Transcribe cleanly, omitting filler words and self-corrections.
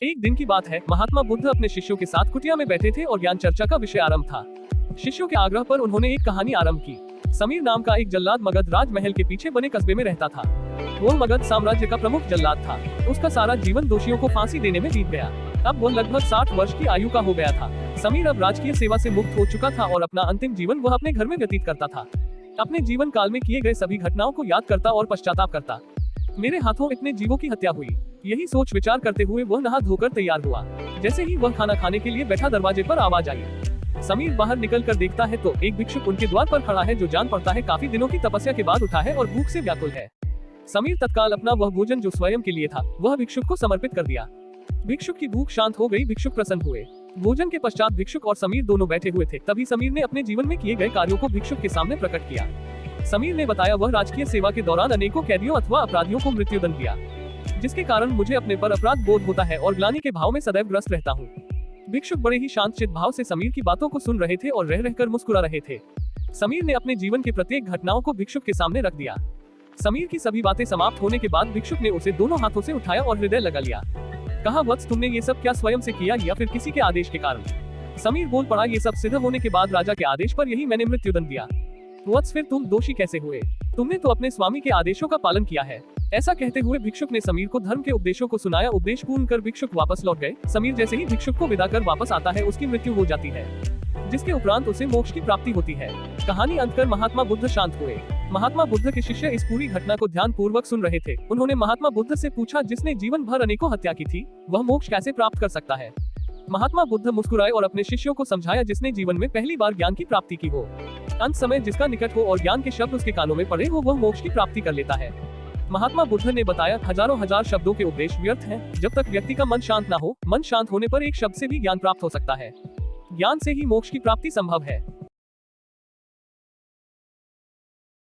एक दिन की बात है, महात्मा बुद्ध अपने शिष्यों के साथ कुटिया में बैठे थे और ज्ञान चर्चा का विषय आरंभ था। शिष्यों के आग्रह पर उन्होंने एक कहानी आरंभ की। समीर नाम का एक जल्लाद मगध राजमहल के पीछे बने कस्बे में रहता था। वो मगध साम्राज्य का प्रमुख जल्लाद था। उसका सारा जीवन दोषियों को फांसी देने में बीत गया। अब वो लगभग 60 वर्ष की आयु का हो गया था। समीर अब राजकीय सेवा से मुक्त हो चुका था और अपना अंतिम जीवन वह अपने घर में व्यतीत करता था। अपने जीवन काल में किए गए सभी घटनाओं को याद करता और पश्चाताप करता। मेरे हाथों इतने जीवों की हत्या हुई, यही सोच विचार करते हुए वह नहा धोकर तैयार हुआ। जैसे ही वह खाना खाने के लिए बैठा, दरवाजे पर आवाज आई। समीर बाहर निकल कर देखता है तो एक भिक्षुक उनके द्वार पर खड़ा है, जो जान पड़ता है काफी दिनों की तपस्या के बाद उठा है और भूख से व्याकुल है। समीर तत्काल अपना वह भोजन जो स्वयं के लिए था वह भिक्षुक को समर्पित कर दिया। भिक्षुक की भूख शांत हो गई, भिक्षुक प्रसन्न हुए। भोजन के पश्चात भिक्षुक और समीर दोनों बैठे हुए थे। तभी समीर ने अपने जीवन में किए गए कार्यों को भिक्षुक के सामने प्रकट किया। समीर ने बताया, वह राजकीय सेवा के दौरान अनेकों कैदियों अथवा अपराधियों को मृत्युदंड दिया, जिसके कारण मुझे अपने पर अपराध बोध होता है और ग्लानि के भाव में सदैव ग्रस्त रहता हूँ। भिक्षुक बड़े ही शांतचित भाव से समीर की बातों को सुन रहे थे और रह रहकर मुस्कुरा रहे थे। समीर ने अपने जीवन के प्रत्येक घटनाओं को भिक्षुक के सामने रख दिया। समीर की सभी बातें समाप्त होने के बाद भिक्षुक ने उसे दोनों हाथों से उठाया और हृदय लगा लिया। कहा, वत्स, तुमने ये सब क्या स्वयं से किया या फिर किसी के आदेश के कारण? समीर बोल पड़ा, ये सब सिद्ध होने के बाद राजा के आदेश पर यही मैंने मृत्युदंड दिया। वत्स, फिर तुम दोषी कैसे हुए? तुमने तो अपने स्वामी के आदेशों का पालन किया है। ऐसा कहते हुए भिक्षुक ने समीर को धर्म के उपदेशों को सुनाया। उपदेश पूर्ण कर भिक्षुक वापस लौट गए। समीर जैसे ही भिक्षुक को विदा कर वापस आता है, उसकी मृत्यु हो जाती है, जिसके उपरांत उसे मोक्ष की प्राप्ति होती है। कहानी अंत कर महात्मा बुद्ध शांत हुए। महात्मा बुद्ध के शिष्य इस पूरी घटना को ध्यान पूर्वक सुन रहे थे। उन्होंने महात्मा बुद्ध से पूछा, जिसने जीवन भर अनेकों हत्या की थी, वह मोक्ष कैसे प्राप्त कर सकता है? महात्मा बुद्ध मुस्कुराए और अपने शिष्यों को समझाया, जिसने जीवन में पहली बार ज्ञान की प्राप्ति की हो, अंत समय जिसका निकट हो और ज्ञान के शब्द उसके कानों में पड़े हो, वह मोक्ष की प्राप्ति कर लेता है। महात्मा बुद्ध ने बताया, हजारों हजार शब्दों के उपदेश व्यर्थ हैं, जब तक व्यक्ति का मन शांत ना हो। मन शांत होने पर एक शब्द से भी ज्ञान प्राप्त हो सकता है। ज्ञान से ही मोक्ष की प्राप्ति संभव है।